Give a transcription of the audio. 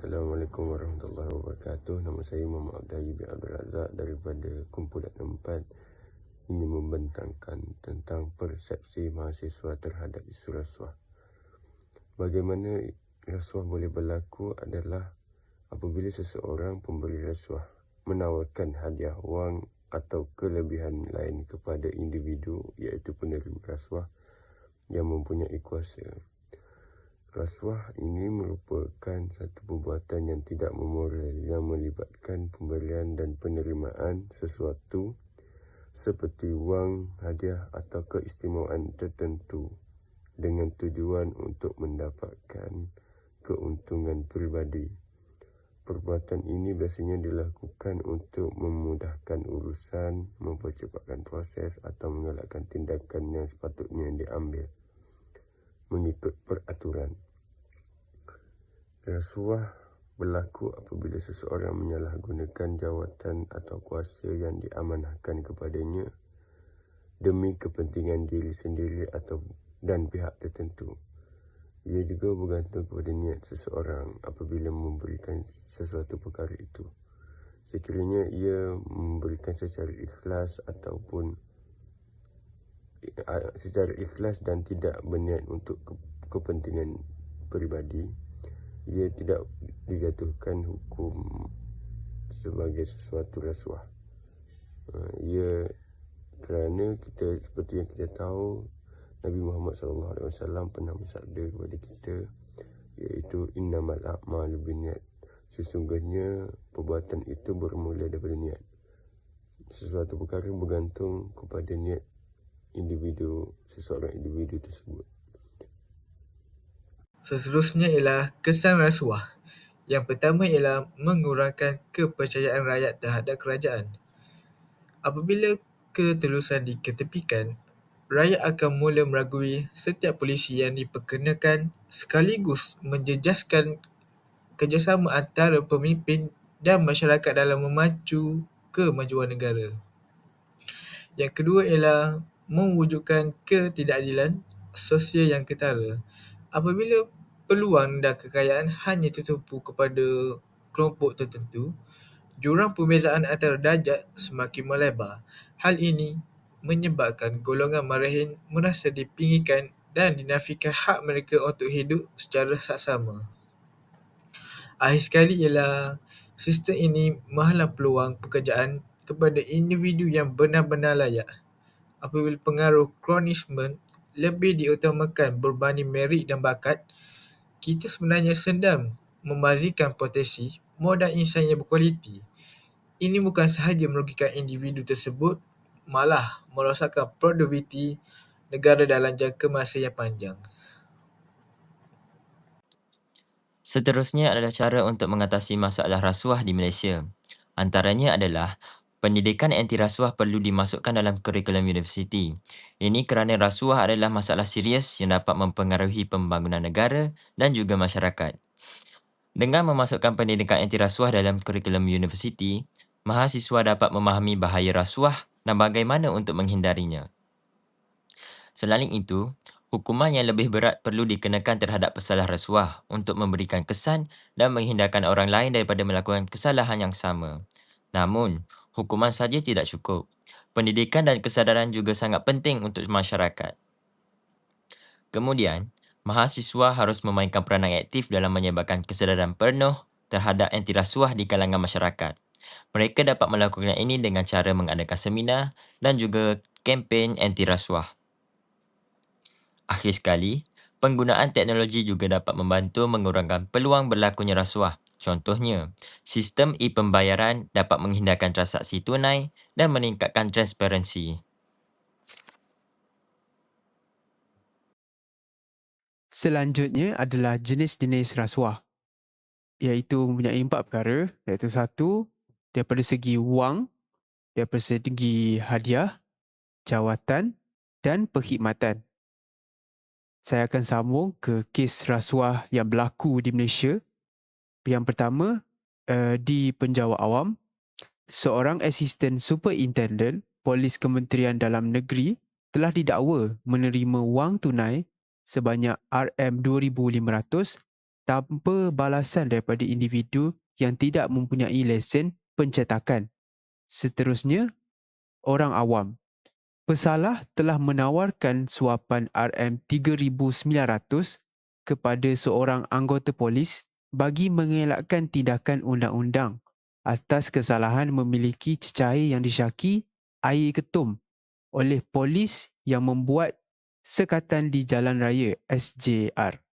Assalamualaikum warahmatullahi wabarakatuh. Nama saya Muhammad Abdahi bin Abdul Razak daripada kumpulan 4 ini membentangkan tentang persepsi mahasiswa terhadap isu rasuah. Bagaimana rasuah boleh berlaku adalah apabila seseorang pemberi rasuah menawarkan hadiah wang atau kelebihan lain kepada individu iaitu penerima rasuah yang mempunyai kuasa. Rasuah ini merupakan satu perbuatan yang tidak memoral yang melibatkan pemberian dan penerimaan sesuatu seperti wang, hadiah atau keistimewaan tertentu dengan tujuan untuk mendapatkan keuntungan peribadi. Perbuatan ini biasanya dilakukan untuk memudahkan urusan, mempercepatkan proses atau mengelakkan tindakan yang sepatutnya diambil mengikut peraturan. Rasuah berlaku apabila seseorang menyalahgunakan jawatan atau kuasa yang diamanahkan kepadanya demi kepentingan diri sendiri dan pihak tertentu. Ia juga bergantung kepada niat seseorang apabila memberikan sesuatu perkara itu. Sekiranya ia memberikan secara ikhlas dan tidak berniat untuk kepentingan peribadi, ia tidak dijatuhkan hukum sebagai sesuatu rasuah. Kerana seperti yang kita tahu, Nabi Muhammad SAW pernah bersabda kepada kita, iaitu innamal a'malu binniyat. Sesungguhnya perbuatan itu bermula daripada niat. Sesuatu perkara bergantung kepada niat seseorang individu tersebut. Seterusnya ialah kesan rasuah. Yang pertama ialah mengurangkan kepercayaan rakyat terhadap kerajaan. Apabila ketulusan diketepikan, rakyat akan mula meragui setiap polisi yang diperkenakan sekaligus menjejaskan kerjasama antara pemimpin dan masyarakat dalam memacu kemajuan negara. Yang kedua ialah mewujudkan ketidakadilan sosial yang ketara. Apabila peluang dan kekayaan hanya tertumpu kepada kelompok tertentu, jurang pembezaan antara darjat semakin melebar. Hal ini menyebabkan golongan marahin merasa dipinggirkan dan dinafikan hak mereka untuk hidup secara saksama. Akhir sekali ialah sistem ini menghalang peluang pekerjaan kepada individu yang benar-benar layak. Apabila pengaruh kronisme lebih diutamakan berbanding merit dan bakat, kita sebenarnya sedang membazirkan potensi modal insan yang berkualiti. Ini bukan sahaja merugikan individu tersebut, malah merosakkan produktiviti negara dalam jangka masa yang panjang. Seterusnya adalah cara untuk mengatasi masalah rasuah di Malaysia. Antaranya adalah pendidikan anti rasuah perlu dimasukkan dalam kurikulum universiti. Ini kerana rasuah adalah masalah serius yang dapat mempengaruhi pembangunan negara dan juga masyarakat. Dengan memasukkan pendidikan anti rasuah dalam kurikulum universiti, mahasiswa dapat memahami bahaya rasuah dan bagaimana untuk menghindarinya. Selain itu, hukuman yang lebih berat perlu dikenakan terhadap pesalah rasuah untuk memberikan kesan dan menghindarkan orang lain daripada melakukan kesalahan yang sama. Namun, hukuman saja tidak cukup. Pendidikan dan kesedaran juga sangat penting untuk masyarakat. Kemudian, mahasiswa harus memainkan peranan aktif dalam menyebarkan kesedaran penuh terhadap anti rasuah di kalangan masyarakat. Mereka dapat melakukan ini dengan cara mengadakan seminar dan juga kempen anti rasuah. Akhir sekali, penggunaan teknologi juga dapat membantu mengurangkan peluang berlakunya rasuah. Contohnya, sistem e-pembayaran dapat menghindarkan transaksi tunai dan meningkatkan transparansi. Selanjutnya adalah jenis-jenis rasuah, iaitu mempunyai 4 perkara, iaitu 1, daripada segi wang, daripada segi hadiah, jawatan dan perkhidmatan. Saya akan sambung ke kes rasuah yang berlaku di Malaysia. Yang pertama, di penjawat awam, seorang asisten superintendent Polis Kementerian Dalam Negeri telah didakwa menerima wang tunai sebanyak RM2,500 tanpa balasan daripada individu yang tidak mempunyai lesen pencetakan. Seterusnya, orang awam. Pesalah telah menawarkan suapan RM3,900 kepada seorang anggota polis bagi mengelakkan tindakan undang-undang atas kesalahan memiliki cecair yang disyaki air ketum oleh polis yang membuat sekatan di jalan raya SJR.